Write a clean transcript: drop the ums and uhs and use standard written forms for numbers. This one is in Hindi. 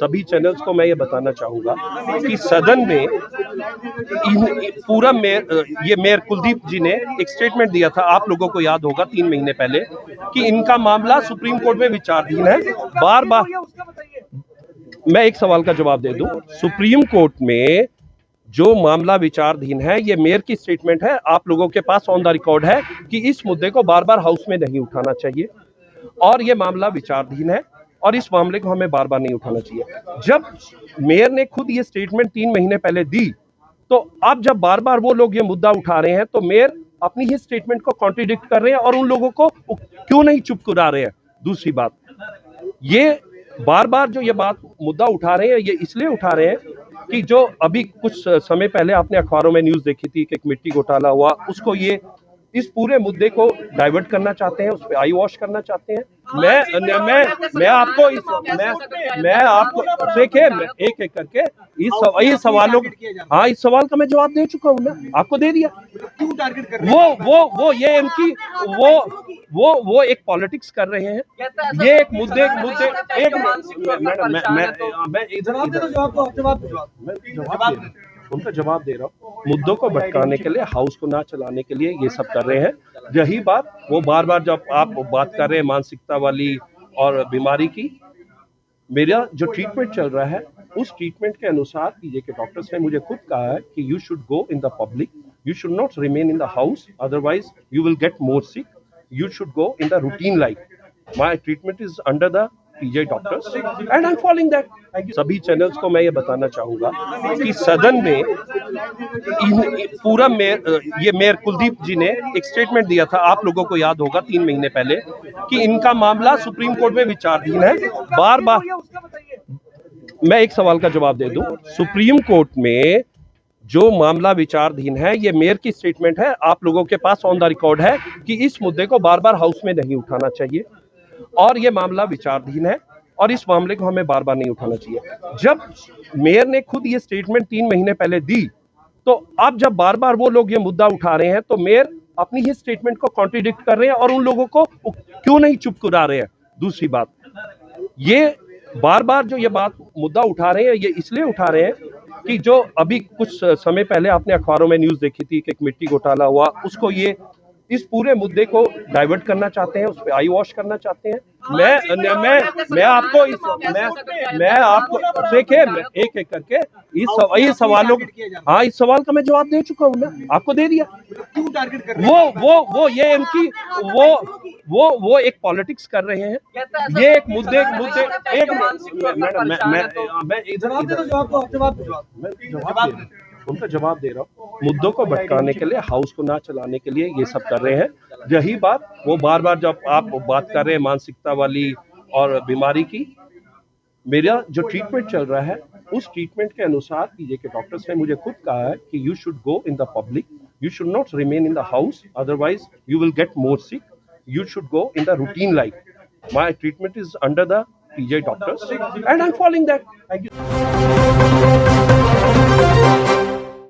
सभी चैनल्स को मैं ये बताना चाहूंगा कि सदन में पूरा मेयर कुलदीप जी ने एक स्टेटमेंट दिया था, आप लोगों को याद होगा 3 महीने पहले, कि इनका मामला सुप्रीम कोर्ट में विचाराधीन है। बार बार मैं एक सवाल का जवाब दे दूं, सुप्रीम कोर्ट में जो मामला विचाराधीन है, ये मेयर की स्टेटमेंट है, आप लोगों के पास ऑन द रिकॉर्ड है कि इस मुद्दे को बार बार हाउस में नहीं उठाना चाहिए और ये मामला विचाराधीन है और इस मामले को हमें बार बार नहीं उठाना चाहिए। जब मेयर ने खुद ये स्टेटमेंट 3 महीने पहले दी, तो अब जब बार बार वो लोग ये मुद्दा उठा रहे हैं तो मेयर अपनी ही स्टेटमेंट को कॉन्ट्रडिक्ट कर रहे हैं और उन लोगों को क्यों नहीं चुप करा रहे हैं। दूसरी बात, ये बार बार जो ये बात मुद्दा उठा रहे हैं, ये इसलिए उठा रहे हैं कि जो अभी कुछ समय पहले आपने अखबारों में न्यूज देखी थी कि एक मिट्टी घोटाला हुआ, उसको ये इस पूरे मुद्दे को डाइवर्ट करना चाहते हैं, उस पर आई वॉश करना चाहते हैं। मैं आपको देखिए, एक एक करके इस सवालों, हाँ, इस सवाल का मैं जवाब दे चुका हूँ, मैं आपको दे दिया। क्यों टारगेट कर रहे हैं? वो ये इनकी वो एक पॉलिटिक्स कर रहे हैं, ये एक मुद्दे एक मैं उनका जवाब दे रहा हूँ। मुद्दों को भटकाने के लिए, हाउस को ना चलाने के लिए ये सब कर रहे हैं। यही बात वो बार बार जब आप बात कर रहे हैं मानसिकता वाली और बीमारी की, मेरा जो ट्रीटमेंट चल रहा है उस ट्रीटमेंट के अनुसार पीजे के डॉक्टर्स ने मुझे खुद कहा है कि you should go in the public, you should not remain in the house, otherwise you will get more sick, you should go in the routine life. My treatment is under the PJ doctors and I am following that. सभी चैनल्स को मैं ये बताना चाहूंगा कि सदन में पूरा मेयर कुलदीप जी ने एक स्टेटमेंट दिया था, आप लोगों को याद होगा 3 महीने पहले, कि इनका मामला सुप्रीम कोर्ट में विचाराधीन है। बार बार मैं एक सवाल का जवाब दे दूं, सुप्रीम कोर्ट में जो मामला विचाराधीन है, ये मेयर की स्टेटमेंट है, आप लोगों के पास ऑन द रिकॉर्ड है कि इस मुद्दे को बार बार हाउस में नहीं उठाना चाहिए और ये मामला विचाराधीन है और इस मामले को हमें बार बार नहीं उठाना चाहिए। जब मेयर ने खुद ये स्टेटमेंट 3 महीने पहले दी, तो अब जब बार बार वो लोग ये मुद्दा उठा रहे हैं तो मेयर अपनी ही स्टेटमेंट को कॉन्ट्रडिक्ट कर रहे हैं और उन लोगों को क्यों नहीं चुप करा रहे हैं। दूसरी बात, ये बार बार जो ये बात मुद्दा उठा रहे हैं, ये इसलिए उठा रहे हैं कि जो अभी कुछ समय पहले आपने अखबारों में न्यूज देखी थी कि एक मिट्टी घोटाला हुआ, उसको ये इस पूरे मुद्दे को डाइवर्ट करना चाहते हैं, उस पर आई वॉश करना चाहते हैं। मैं आपको देखिए, एक एक करके इस सवालों, हाँ, इस सवाल का मैं जवाब दे चुका हूँ, मैं आपको दे दिया। क्यों टारगेट कर रहे हैं? वो ये इनकी वो एक पॉलिटिक्स कर रहे हैं, ये एक मुद्दे एक उनका जवाब दे रहा हूँ। मुद्दों को भटकाने के लिए, हाउस को ना चलाने के लिए ये सब कर रहे हैं। यही बात वो बार बार जब आप बात कर रहे हैं मानसिकता वाली और बीमारी की, मेरा जो ट्रीटमेंट चल रहा है उस ट्रीटमेंट के अनुसार पीजे के डॉक्टर्स ने मुझे खुद कहा है कि you should go in the public, you should not remain in the house, otherwise you will get more sick, you should go in the routine life. My treatment is under the PJ doctors and I'm following that. Thank you.